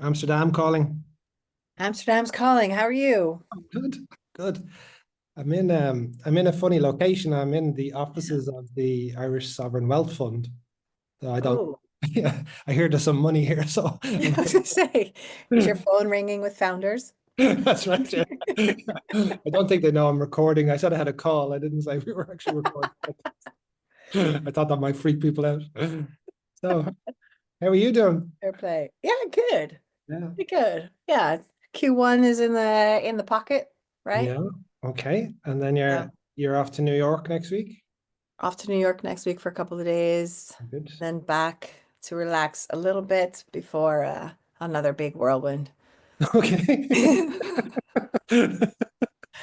Amsterdam calling. Amsterdam's calling. How are you? Good, good. I'm in a funny location. I'm in the offices of the Irish Sovereign Wealth Fund. So I don't Oh, yeah, I hear there's some money here, so I was gonna say, is your phone ringing with founders? that's right. Yeah. I don't think they know I'm recording. I said I had a call. I didn't say we were actually recording. I thought that might freak people out. So, how are you doing? Fair play. Yeah, good. Yeah. Pretty good. Yeah. Q1 is in the pocket, right? Yeah. Okay. And then you're So you're off to New York next week. off to New York next week for a couple of days, Good. then back to relax a little bit before another big whirlwind. Okay. But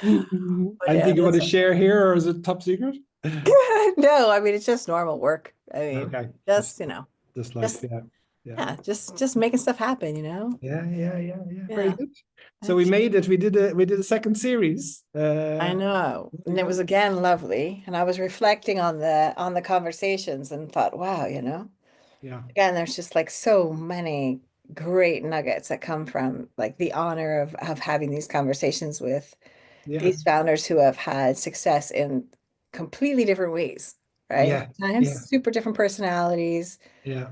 yeah, Anything you want that's to share here, or is it top secret? no, I mean it's just normal work. I mean, Okay, just just life, just yeah, yeah, yeah, just making stuff happen. yeah. Very Yeah. good. So we made it. We did a second series. I know. There we And it was go. again lovely. And I was reflecting on the conversations and thought, wow, Yeah, again, there's just like so many great nuggets that come from like the honor of having these conversations with yeah, these founders who have had success in completely different ways, right? yeah, Times yeah, super different personalities, yeah,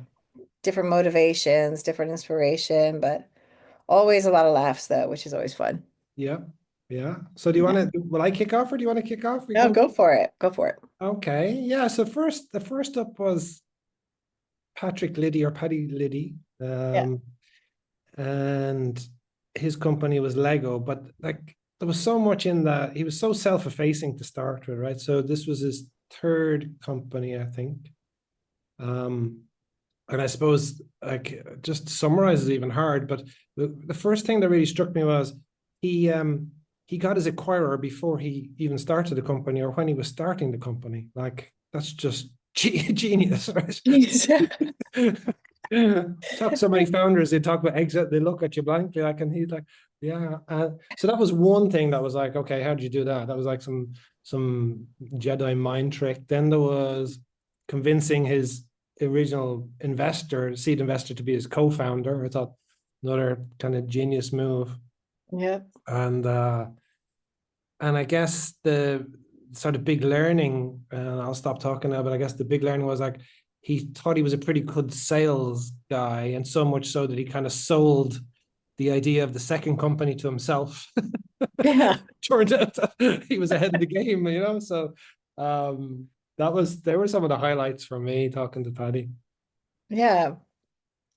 different motivations, different inspiration, but always a lot of laughs though, which is always fun. yeah, yeah. So do you want Yeah. to? Will I kick off, or do you want to kick off? We No, can. go for it. Go for it. Okay. Yeah. So the first up was Patrick Liddy or Paddy Liddy. Yeah. And his company was Lego, but like there was so much in that he was so self-effacing to start with, right? So this was his third company, I think. Um, and I suppose like just to summarize is even hard, but the first thing that really struck me was he um he got his acquirer before he even started the company or when he was starting the company. Like that's just genius, right? Jeez. Talk to so many founders, they talk about exit, they look at you blankly, like, and he's like, yeah. So that was one thing that was like, okay, how did you do that? That was like some Jedi mind trick. Then there was convincing his original investor, seed investor, to be his co-founder. I thought another kind of genius move. Yep. And I guess the sort of big learning, and I'll stop talking now, but I guess the big learning was like he thought he was a pretty good sales guy, and so much so that he kind of sold the idea of the second company to himself. Yeah. Turned out that he was ahead of the game, So there were some of the highlights for me talking to Paddy. Yeah.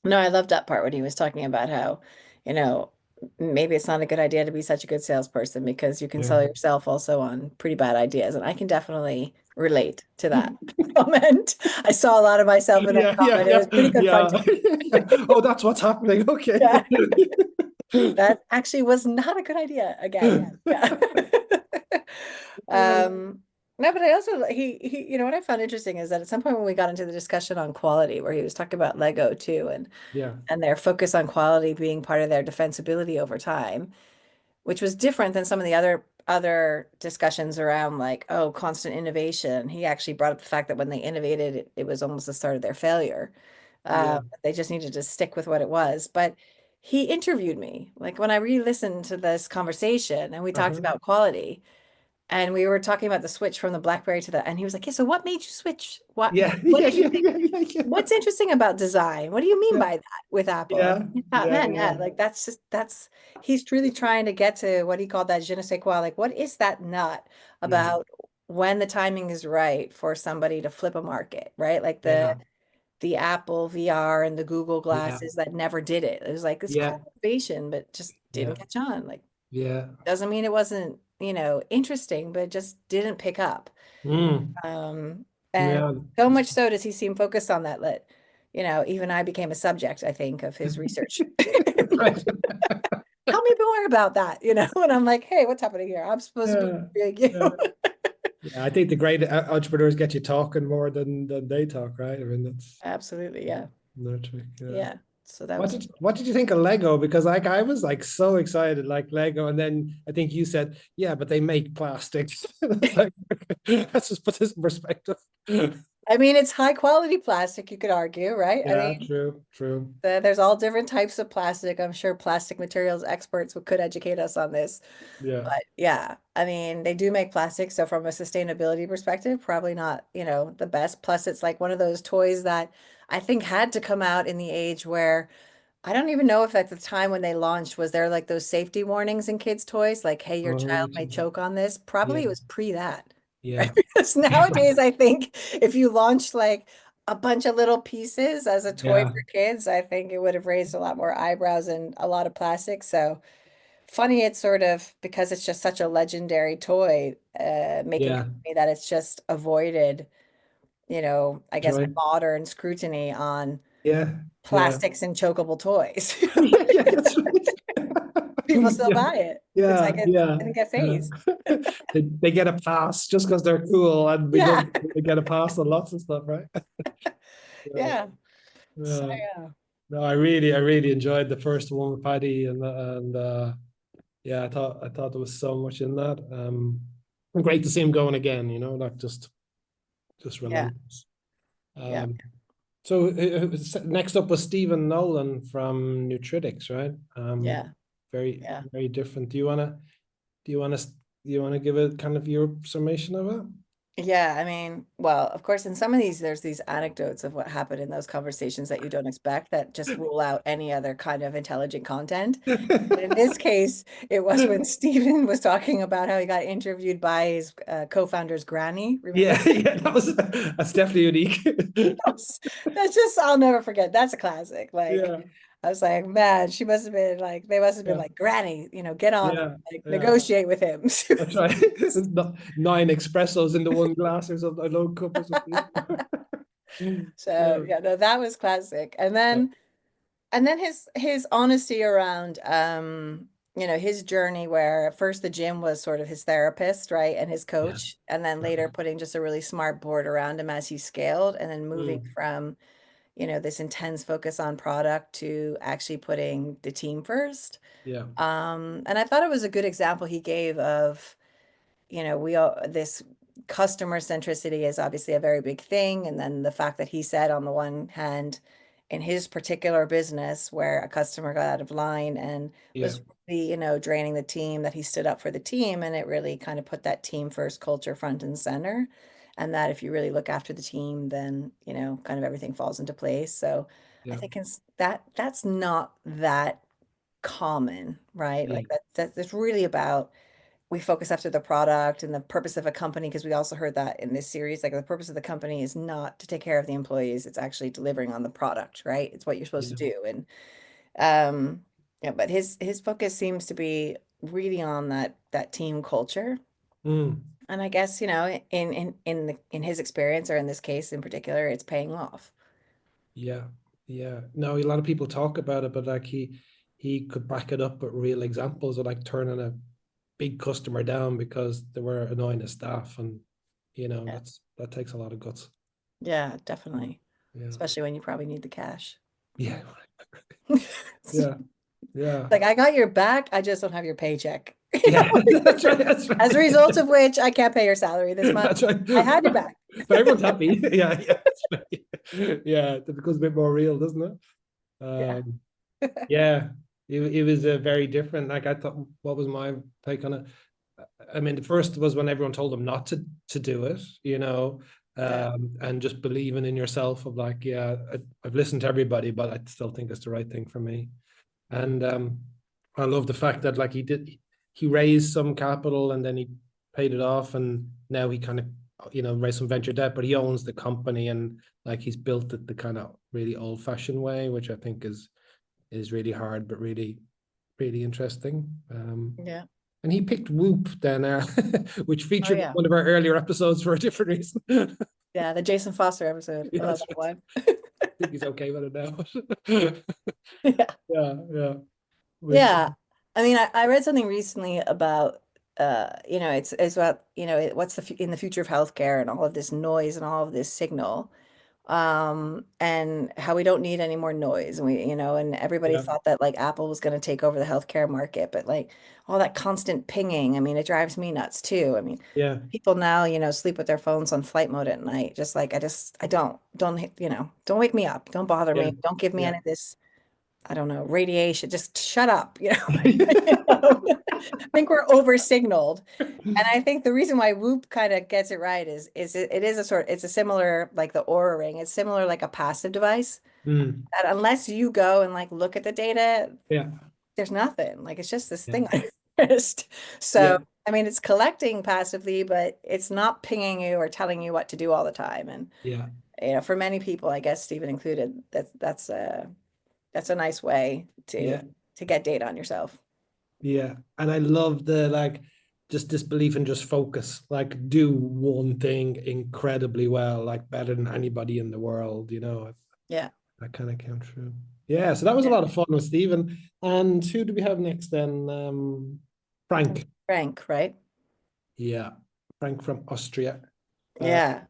No, I loved that part when he was talking about how, you know, maybe it's not a good idea to be such a good salesperson because you can Yeah. sell yourself also on pretty bad ideas. And I can definitely relate to that comment. I saw a lot of myself in that Yeah, yeah, comment. It was pretty yeah, good fun yeah. to Oh, that's what's happening. Okay. yeah. That actually was not a good idea again. Yeah. Um, no, but I also what I found interesting is that at some point when we got into the discussion on quality, where he was talking about Lego too, Yeah, and their focus on quality being part of their defensibility over time, which was different than some of the other discussions around like, oh, constant innovation. He actually brought up the fact that when they innovated, it was almost the start of their failure. yeah. They just needed to stick with what it was. But he interviewed me, like when I re-listened to this conversation and we talked Uh-huh. about quality. And we were talking about the switch from the BlackBerry to the, and he was like, "Yeah, so what made you switch? Yeah, What yeah, did you yeah, think? yeah, yeah, yeah. What's interesting about design? What do you mean Yeah, by that with Apple?" And yeah, I thought, yeah, man, yeah, yeah, like he's really trying to get to what he called that je ne sais quoi. Like, what is that nut yeah, about when the timing is right for somebody to flip a market, right? Like yeah, the Apple VR and the Google yeah, glasses that never did it. It was like this yeah, cool innovation, but just yeah, didn't catch on. Like, yeah. doesn't mean it wasn't, interesting, but it just didn't pick up. Mm, Um, and yeah. so much so does he seem focused on that even I became a subject, I think, of his research. Right. Tell me more about that, And I'm like, hey, what's happening here? I'm supposed to be Yeah, big you. yeah. Yeah, I think the great entrepreneurs get you talking more than they talk, right? I mean, that's Absolutely, yeah. no trick. Yeah. Yeah. So that What was did what did you think of Lego? Because like I was like so excited, like Lego, and then I think you said, yeah, but they make plastics. It's like, let's just put this in perspective. I mean, it's high quality plastic, you could argue, right? I Yeah, mean, true, true. there's all different types of plastic. I'm sure plastic materials experts could educate us on this. Yeah. But yeah, I mean, they do make plastic, so from a sustainability perspective, probably not, the best. Plus, it's like one of those toys that I think had to come out in the age where I don't even know if at the time when they launched, was there like those safety warnings in kids' toys, like, hey, your Oh, child may choke on this? Probably yeah, it was pre that. Right? yeah, Because nowadays, I think if you launched like a bunch of little pieces as a toy yeah, for kids, I think it would have raised a lot more eyebrows and a lot of plastic. So funny, it's sort of because it's just such a legendary toy, making it yeah. funny that it's just avoided, I guess Right. modern scrutiny on Yeah, yeah. plastics and chokeable toys. Yeah, that's right. People still Yeah, buy it. It's yeah, like it yeah, didn't get yeah. phased. They get a pass just because they're cool, and we Yeah. don't they get a pass on lots of stuff, right? Yeah, Yeah. So yeah. yeah. No, I really enjoyed the first one with Paddy, and yeah, I thought there was so much in that. And great to see him going again. Like just Yeah. relentless. Yeah. Um, so next up was Stephen Nolan from Nutritics, right? Yeah. Very Yeah. very different. Do you wanna do you wanna give it kind of your summation of it? Yeah, I mean, well, of course, in some of these, there's these anecdotes of what happened in those conversations that you don't expect that just rule out any other kind of intelligent content. But in this case, it was when Stephen was talking about how he got interviewed by his co-founder's granny. Remember? Yeah, yeah, that's definitely unique. That's just, I'll never forget. That's a classic. Like, Yeah, I was like, man, she must have been like, they must have been yeah, like, Granny, get on it, yeah, like, yeah. negotiate with him. That's right. Nine espressos into one glass or something, a low cup or something. So Yeah, yeah, no, that was classic. And yeah, then his honesty around his journey where at first the gym was sort of his therapist, right, and his yeah. coach, and then later putting just a really smart board around him as he scaled, and then moving Mm, from this intense focus on product to actually putting the team first. yeah, And I thought it was a good example he gave of, we all this customer centricity is obviously a very big thing. And then the fact that he said, on the one hand, in his particular business where a customer got out of line and yeah, was really, draining the team, that he stood up for the team, and it really kind of put that team first culture front and center. And that if you really look after the team, then, kind of everything falls into place. So I yeah, think that's not that common, right? Like mm, that's really about, we focus after the product and the purpose of a company, because we also heard that in this series, like the purpose of the company is not to take care of the employees, it's actually delivering on the product, right? It's what you're supposed to yeah, do. And yeah, but his focus seems to be really on that team culture. mm, And I guess, in his experience, or in this case in particular, it's paying off. yeah, yeah. No, a lot of people talk about it, but like he could back it up with real examples of like turning a big customer down because they were annoying his staff, and Yeah. that takes a lot of guts. Yeah, definitely. Yeah, Especially when you probably need the cash. yeah, yeah, yeah, Like, I got your back, I just don't have your paycheck. yeah. That's right. That's As a right. result of which I can't pay your salary this month. That's right. I had your back. But everyone's happy. Yeah, yeah, that's right. Yeah, it becomes a bit more real, doesn't it? Yeah. Yeah, it was a very different. Like I thought, what was my take on it? I mean, the first was when everyone told him not to do it, Yeah. and just believing in yourself of like, yeah, I've listened to everybody, but I still think it's the right thing for me. And I love the fact that like he raised some capital and then he paid it off, and now he kind of raised some venture debt, but he owns the company, and like he's built it the kind of really old fashioned way, which I think is really hard, but really really interesting. Yeah. And he picked Whoop then, which Oh featured yeah. one of our earlier episodes for a different reason. Yeah, Yeah. The Jason Foster episode. I love that's that right. one. I think he's okay with it now. Yeah. Yeah, yeah. Which Yeah. I mean, I read something recently about, it's about, what's in the future of healthcare and all of this noise and all of this signal, and how we don't need any more noise. And we, and everybody Yeah. thought that like Apple was going to take over the healthcare market, but like all that constant pinging, I mean, it drives me nuts too. I mean, Yeah. people now, sleep with their phones on flight mode at night. Just like I don't wake me up. Don't bother Yeah. me. Don't give me Yeah. any of this, I don't know, radiation. Just shut up, Yeah. I think we're over signaled. And I think the reason why Whoop kind of gets it right is it is it's a similar like the Aura Ring. It's similar like a passive device Mm. that unless you go and like look at the data, Yeah. there's nothing. Like it's just this Yeah. thing on your wrist. So Yeah. I mean, it's collecting passively, but it's not pinging you or telling you what to do all the time. And Yeah. for many people, I guess Stephen included, that's a nice way to Yeah. get data on yourself. Yeah. And I love the like just this belief in just focus, like do one thing incredibly well, like better than anybody in the world, Yeah. that kind of came true. Yeah, so that was a Yeah. lot of fun with Stephen. And who do we have next then? Frank. Frank, right? Yeah. Frank from Austria. Uh, Yeah.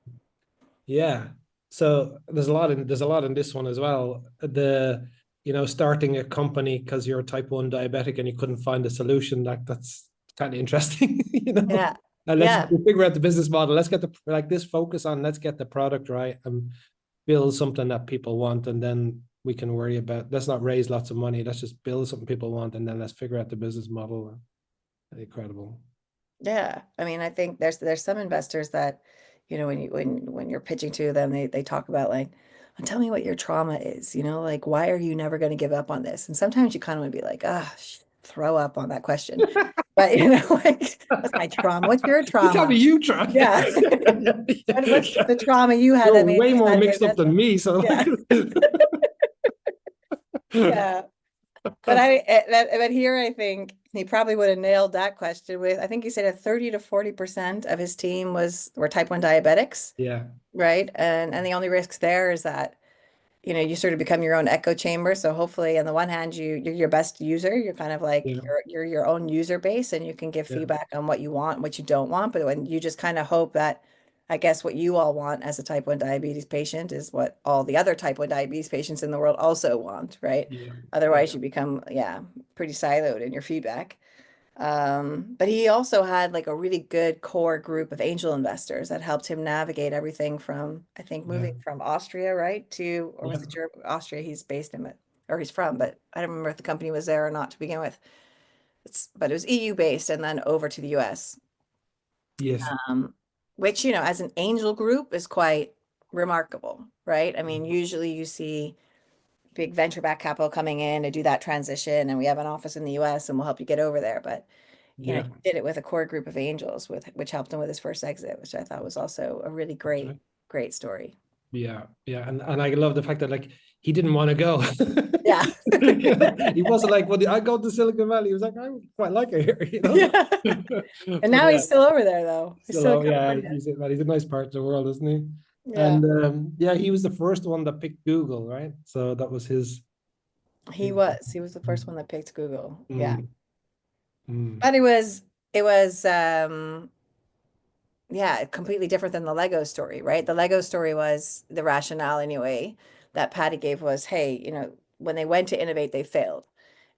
yeah. So there's a lot in this one as well. Starting a company because you're a type 1 diabetic and you couldn't find a solution, that's kind of interesting, Yeah. And let's Yeah. figure out the business model. Let's get this focus on let's get the product right and build something that people want, and then we can worry about let's not raise lots of money. Let's just build something people want, and then let's figure out the business model. Incredible. Yeah. I mean, I think there's some investors that, when you're pitching to them, they talk about like, "Oh, tell me what your trauma is, like why are you never going to give up on this?" And sometimes you kind of want to be like, ah, throw up on that question. But like, what's my trauma? What's your You tell trauma? me you try. Yeah. What's the trauma you had You're that made way you more decide to mixed get up than invested? me, so Yeah. like Yeah. But here I think he probably would have nailed that question with, I think he said a 30 to 40% of his team were type 1 diabetics, yeah, right? And the only risks there is that, you sort of become your own echo chamber. So hopefully on the one hand, you're your best user. You're kind of like yeah, you're your own user base and you can give yeah, feedback on what you want, what you don't want. But when you just kind of hope that, I guess what you all want as a type 1 diabetes patient is what all the other type 1 diabetes patients in the world also want, right? yeah, Otherwise yeah, you become, yeah, pretty siloed in your feedback. But he also had like a really good core group of angel investors that helped him navigate everything from, I think, yeah, moving from Austria, right, to, or was yeah. it Austria he's based in, or he's from, but I don't remember if the company was there or not to begin with. But it was EU based and then over to the US, Yes. um, which, as an angel group is quite remarkable, right? I mean, usually you see big venture back capital coming in to do that transition, and we have an office in the US and we'll help you get over there. But Yeah, he did it with a core group of angels which helped him with his first exit, which I thought was also a really that's great, right. great story. Yeah, yeah, and I love the fact that like he didn't want to go. Yeah. He wasn't like, well, I go to Silicon Valley. He was like, I quite like it here. Yeah. And But now yeah, he's still over there though. He's still, still in yeah, California. he's a nice part of the world, isn't he? Yeah. And yeah, he was the first one that picked Google, right? So that was He his was. He was the first one that picked Google. Yeah. mm, mm, But it was yeah, completely different than the Lego story, right? The Lego story was the rationale anyway that Patty gave was, hey, when they went to innovate, they failed.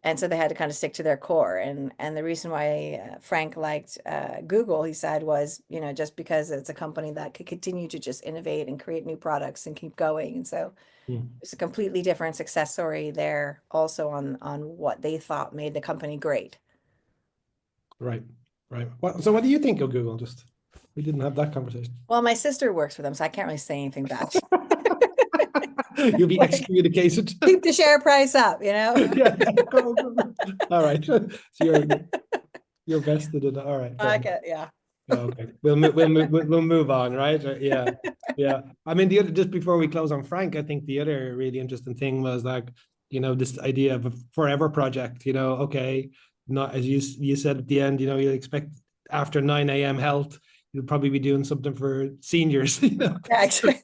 And so they had to kind of stick to their core. And the reason why Frank liked Google, he said, was, just because it's a company that could continue to just innovate and create new products and keep going. And so mm. it's a completely different success story there also on what they thought made the company great. Right, right. So what do you think of Google? Just we didn't have that conversation. Well, my sister works for them, so I can't really say anything back. You'll be Like, excommunicated. keep the share price up, Yeah. Go. All right. So you're vested in it. All right. Fair enough. Yeah. Okay. We'll move on, right? Yeah. Yeah. I mean, just before we close on Frank, I think the other really interesting thing was like, this idea of a forever project, okay, not as you said at the end, you expect after 9 a.m. health, you'll probably be doing something for seniors, Actually,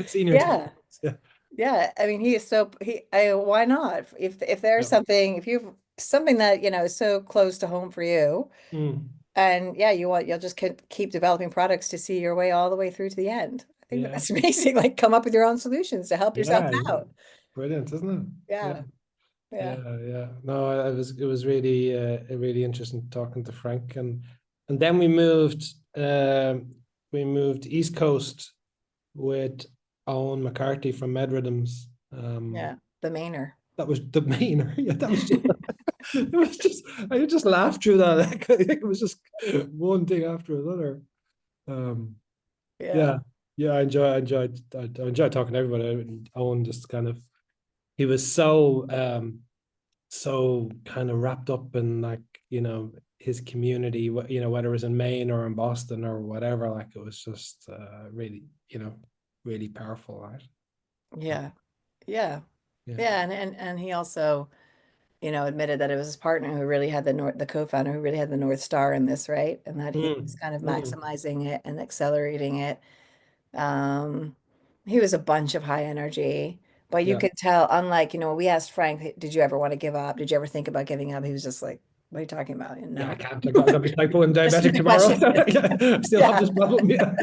senior yeah. citizens. Yeah. Yeah, I mean, he is so why not? If there's Yeah. something, if you've something that, is so close to home for you, Mm. and yeah, you'll just keep developing products to see your way all the way through to the end. I think Yeah. that's amazing. Like come up with your own solutions to help yourself Yeah. out. Brilliant, isn't it? Yeah. Yeah. Yeah. Yeah. No, it was really really interesting talking to Frank, and then we moved East Coast with Owen McCarthy from Medrhythms. Yeah. The Mainer. That was the main. Yeah, that was just it was just I just laughed through that. Like, it was just one thing after another. Um, Yeah. yeah, yeah, I enjoyed talking to everybody. And Owen just kind of he was so kind of wrapped up in, like, his community, whether it was in Maine or in Boston or whatever. Like, it was just really, really powerful, right? Yeah. Yeah. Yeah. Yeah. And he also, admitted that it was his partner who really had the co-founder who really had the North Star in this, right? And that he was Mm, kind of mm, maximizing it and accelerating it. Um, he was a bunch of high energy, but you yeah. could tell, unlike, we asked Frank, did you ever want to give up? Did you ever think about giving up? He was just like, what are you talking about? Yeah, I No. can't. I got to be type 1 Just diabetic stupid tomorrow. question. Yeah, I still have Yeah. this problem. Yeah.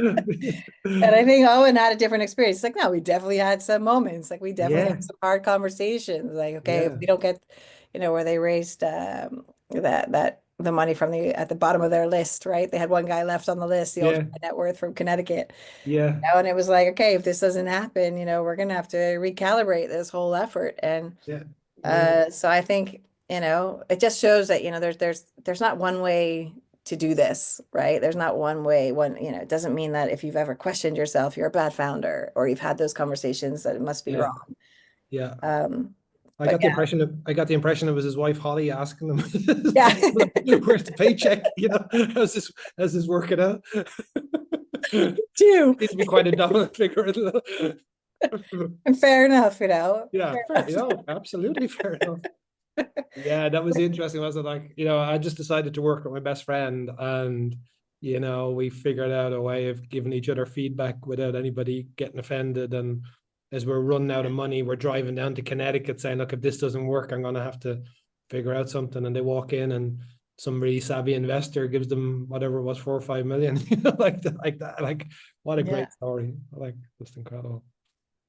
And I think Owen had a different experience. Like, no, we definitely had some moments. Like, we definitely Yeah. had some hard conversations. Like, okay, if Yeah. we don't get, where they raised that the money from the at the bottom of their list, right? They had one guy left on the list, the ultra Yeah. net worth from Connecticut. Yeah. And it was like, okay, if this doesn't happen, we're gonna have to recalibrate this whole effort. And Yeah. Yeah. so I think, it just shows that, there's not one way to do this, right? There's not one way, it doesn't mean that if you've ever questioned yourself, you're a bad founder, or you've had those conversations that it must be Yeah. wrong. Yeah. Um, I but got the impression of I got the impression it was his wife Holly asking him, yeah, "Where's the paycheck? How's this working out?" too. Seems to be quite a dominant figure. And fair enough, Yeah, fair fair. enough. Absolutely fair enough. Yeah, that was interesting, wasn't it? Like, I just decided to work with my best friend, and we figured out a way of giving each other feedback without anybody getting offended. And as we're running out of money, we're driving down to Connecticut saying, "Look, if this doesn't work, I'm gonna have to figure out something." And they walk in, and some really savvy investor gives them whatever it was, 4 or 5 million, like that. Like, what a Yeah. great story. Like, just incredible.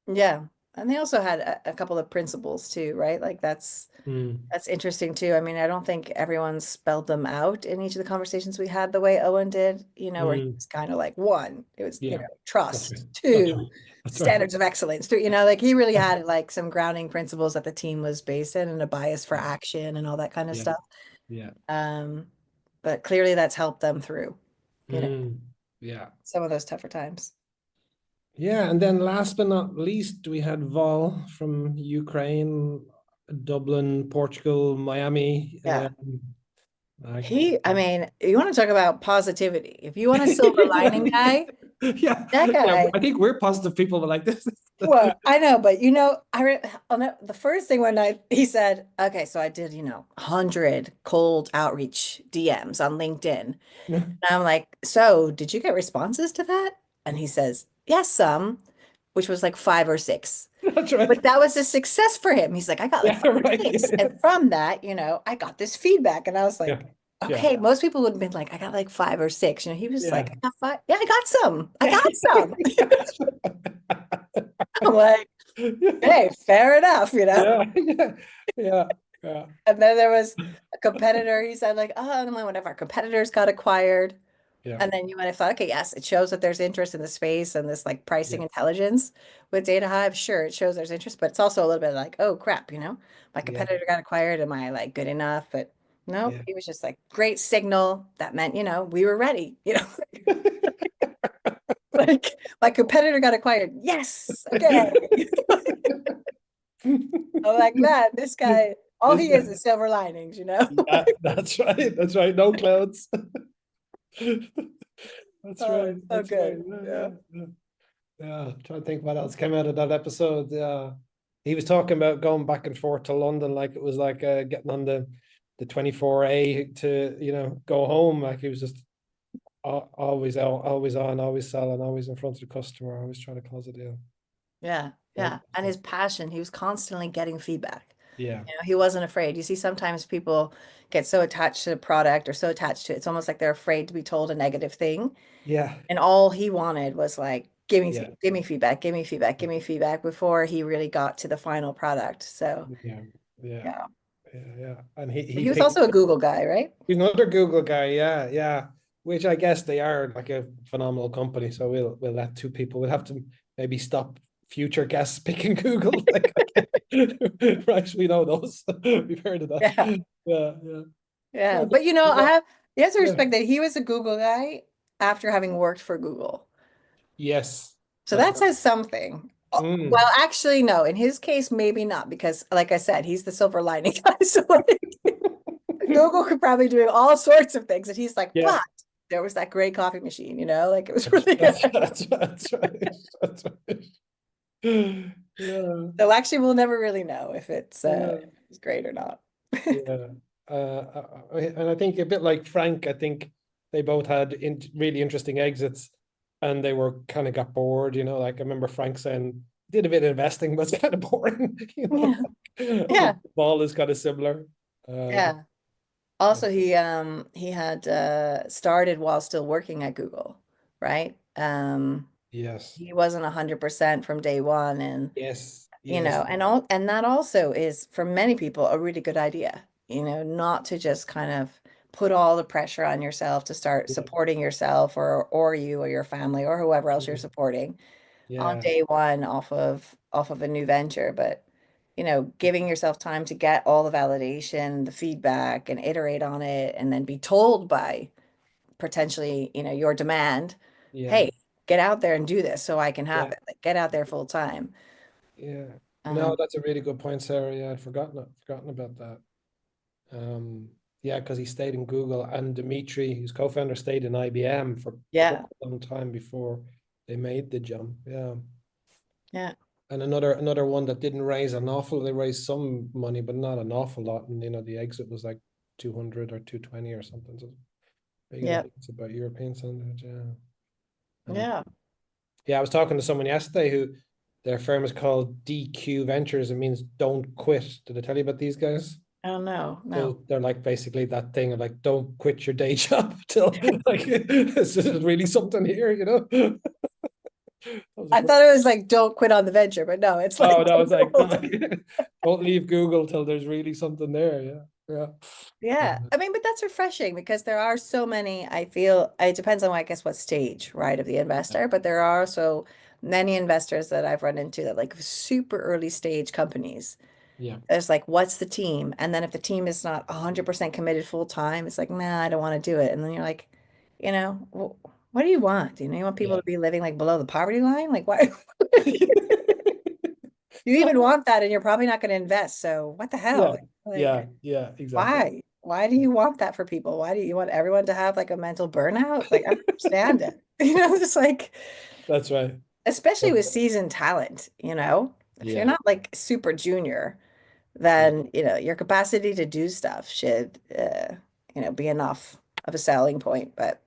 Yeah. And they also had a couple of principles too, right? Like Mm, that's interesting too. I mean, I don't think everyone spelled them out in each of the conversations we had the way Owen did, where he mm, was kind of like one, it was, yeah, that's right. trust, That's two, right. That's right. standards of excellence, three, like he really had like some grounding principles that the team was based in and a bias for Yeah. action and all that kind of Yeah. stuff. Yeah. Um, but clearly that's helped them through, Mm, yeah. some of those tougher times. Yeah. And then last but not least, we had Vol from Ukraine, Dublin, Portugal, Miami. Yeah. Like, I mean, you want to talk about positivity. If you want a silver lining guy, yeah. that Yeah. guy. I think we're positive people, but like this. Well, I know, but on the first thing one night he said, okay, so I did, 100 cold outreach DMs on LinkedIn. And I'm like, so did you get responses to that? And he says, yes, some, which was like 5 or 6. That's right. But that was a success for him. He's like, I got like Yeah. 5 or 6. Right. And from that, I got this feedback. And I was Yeah. like, Yeah. okay, most people would have been like, I got like 5 or 6. He was like, Yeah. I got 5. Yeah, I got some. I Yeah. got some. I'm like, Yeah. hey, fair enough. Yeah. Yeah. Yeah. Yeah. And then there was a competitor. He said, like, oh, and then one of our competitors got acquired. Yeah. And then you might have thought, okay, yes, it shows that there's interest in the space and this like Yeah. pricing intelligence with Data Hive. Sure, it shows there's interest, but it's also a little bit like, oh crap, my Yeah. competitor got acquired. Am I like good enough? But nope, Yeah. he was just like great signal. That meant, we were ready, like my competitor got acquired. Yes, okay. I'm like, man, this guy, all This he guy. is silver linings. Yeah, that's right. That's right. No clouds. That's Oh, right. it's so That's right. good. Yeah, Yeah. yeah, yeah. Yeah. Trying to think what else came out of that episode. Yeah. He was talking about going back and forth to London, like it was like getting on the 24A to, go home. Like he was just always out, always on, always selling, always in front of the customer, always trying to close a deal. Yeah, Yeah. yeah. And his passion, he was constantly getting feedback. Yeah. He wasn't afraid. You see, sometimes people get so attached to the product or so attached to it, it's almost like they're afraid to be told a negative thing. Yeah. And all he wanted was like Yeah. give me feedback, give me feedback, give me feedback before he really got to the final product. So Yeah. Yeah. yeah. Yeah. And he He was picked also a Google guy, right? he's another Google guy. Yeah. Yeah. Which I guess they are like a phenomenal company. So we'll let two people. We'll have to maybe stop future guests picking Google. Like, okay. Right, we know those. We've heard of that. Yeah. Yeah. Yeah. Yeah. No, But yeah. you have to Yeah. respect that he was a Google guy after having worked for Google. Yes. So That's that right. says something. Well, Mm. actually, no. In his case, maybe not, because like I said, he's the silver lining guy. So like, Google could probably do all sorts of things. And he's like, Yeah. but there was that great coffee machine, like it was really That's good. that's right. That's right. Yeah. So actually, we'll never really know Yeah. if it's great or not. Yeah. And I think a bit like Frank, I think they both had really interesting exits and they were kind of got bored, like I remember Frank saying did a bit of investing, but it's kind of boring, Yeah. I Yeah. think Ball is kind of similar. Yeah. Yeah. Also, he had started while still working at Google, right? Yes. He wasn't 100% from day one, and Yes. Yes. and that also is for many people a really good idea, not to just kind of put all the pressure on yourself to start Yeah. supporting yourself or you or your family or whoever else you're Yeah. supporting on Yeah. day one off of a new venture, but giving yourself time to get all the validation, the feedback, and iterate on it, and then be told by potentially, your demand, Yeah. hey, get out there and do this so I can have Yeah. it. Like, get out there full time. Yeah. No, Um, that's a really good point, Sarah. Yeah, I'd forgotten about that. Um, yeah, because he stayed in Google and Dimitri, his co-founder, stayed in IBM for quite yeah, a long time before they made the jump. Yeah. yeah, And another one that didn't raise they raised some money, but not an awful lot. And the exit was like 200 or 220 or something. So big enough yeah, it's about European standards, yeah. yeah. Yeah, I was talking to someone yesterday who their firm is called DQ Ventures. It means don't quit. Did I tell you about these guys? Oh no, So no. they're like basically that thing of like, don't quit your day job till like this is really something here. That was a I great. thought it was like don't quit on the venture, but no, it's Oh like no, it's like don't. don't leave Google till there's really something there. Yeah, yeah, Yeah. I mean, but that's refreshing because there are so many, I feel it depends on, I guess, what stage, right, of the investor, but there are also many investors that I've run into that like super early stage companies. yeah, It's like, what's the team? And then if the team is not 100% committed full time, it's like, nah, I don't want to do it. And then you're like, what do you want? You want people yeah, to be living like below the poverty line? Like, why? yeah, You even want that and you're probably not going to invest. So what the yeah, hell? yeah, Like, yeah, exactly. why? Why do you want that for people? Why do you want everyone to have like a mental burnout? Like, I don't understand it. Just like, That's right. especially That's with right. seasoned talent, if you're Yeah, not like super junior, yeah, then your capacity to do stuff should be enough of a selling point. But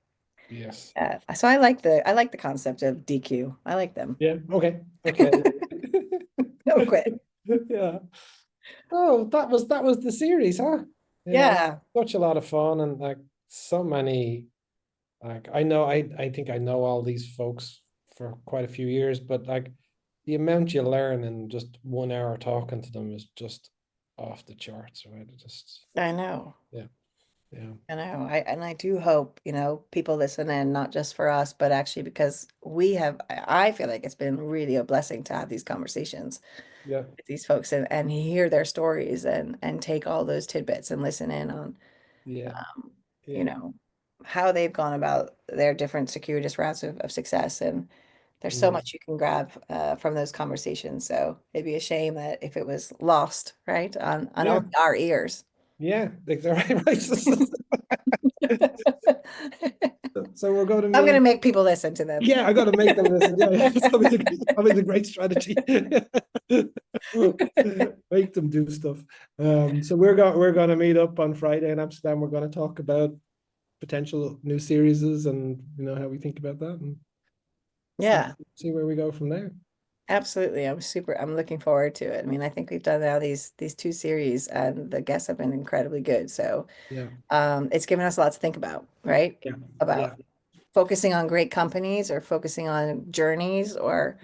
yes, so I like the concept of DQ. I like them. yeah. Okay, okay. Don't quit. Yeah. Oh, that was the series, huh? Yeah, Yeah. such a lot of fun and like so many. Like I think I know all these folks for quite a few years, but like the amount you learn in just 1 hour talking to them is just off the charts, right? It just I know. yeah, yeah, I know. I do hope, people listen in, not just for us, but actually because I feel like it's been really a blessing to have these conversations yeah, with these folks and hear their stories and take all those tidbits and listen in on yeah, um, you yeah. know, how they've gone about their different circuitous routes of success. And there's so Mm. much you can grab from those conversations. So it'd be a shame that if it was lost, right, on Yeah, only our ears. yeah, right, right. So we're going to I'm gonna meet. make people listen to them. Yeah, I got to make them listen. Yeah, it's probably the great strategy. Make them do stuff. So we're going to meet up on Friday in Amsterdam. We're going to talk about potential new series and how we think about that and see Yeah, see where we go from there. absolutely. I'm looking forward to it. I mean, I think we've done now these two series and the guests have been incredibly good. So Yeah, it's given us a lot to think about, right? yeah, yeah, About focusing on great companies or focusing on journeys, or,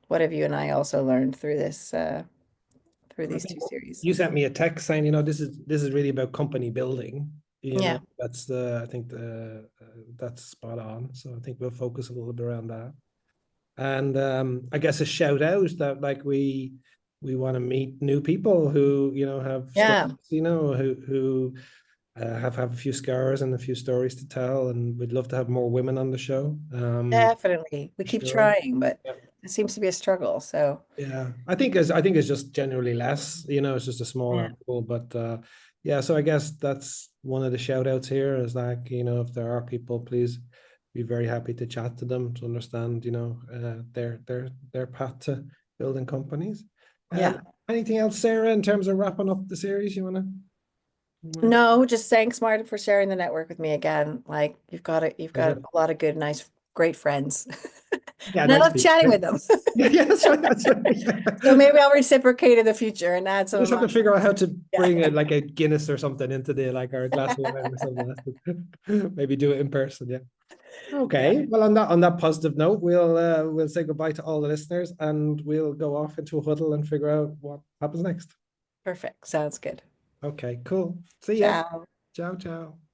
what have you and I also learned through this, through I these think two series? you sent me a text saying, this is really about company building. Yeah. That's I think that's spot on. So I think we'll focus a little bit around that. And I guess a shout out that like we want to meet new people who have Yeah, stories, who have a few scars and a few stories to tell, and we'd love to have more women on the show. definitely. We For keep sure. trying, but Yeah. it seems to be a struggle. So, Yeah, I think it's just generally less, it's just a yeah. smaller pool, but yeah, so I guess that's one of the shout outs here is like, if there are people, please be very happy to chat to them to understand, their path to building companies. Yeah. Anything else, Sarah, in terms of wrapping up the series you wanna No, just thanks, Martin, for sharing the network with me again. Like you've got pleasure. a lot of good, nice, great friends. Yeah, And I nice love people. chatting with them. Yeah, yeah, that's right. That's right. So maybe I'll reciprocate in the future and add We some of just have my, to figure out how to yeah, bring like a Guinness or something into the like our glass of wine or something. Maybe do it in person. Yeah. yeah, Okay. Well, on that positive note, we'll say goodbye to all the listeners and we'll go off into a huddle and figure out what happens next. perfect. Sounds good. Okay. Cool. See ya. Ciao. Ciao, ciao.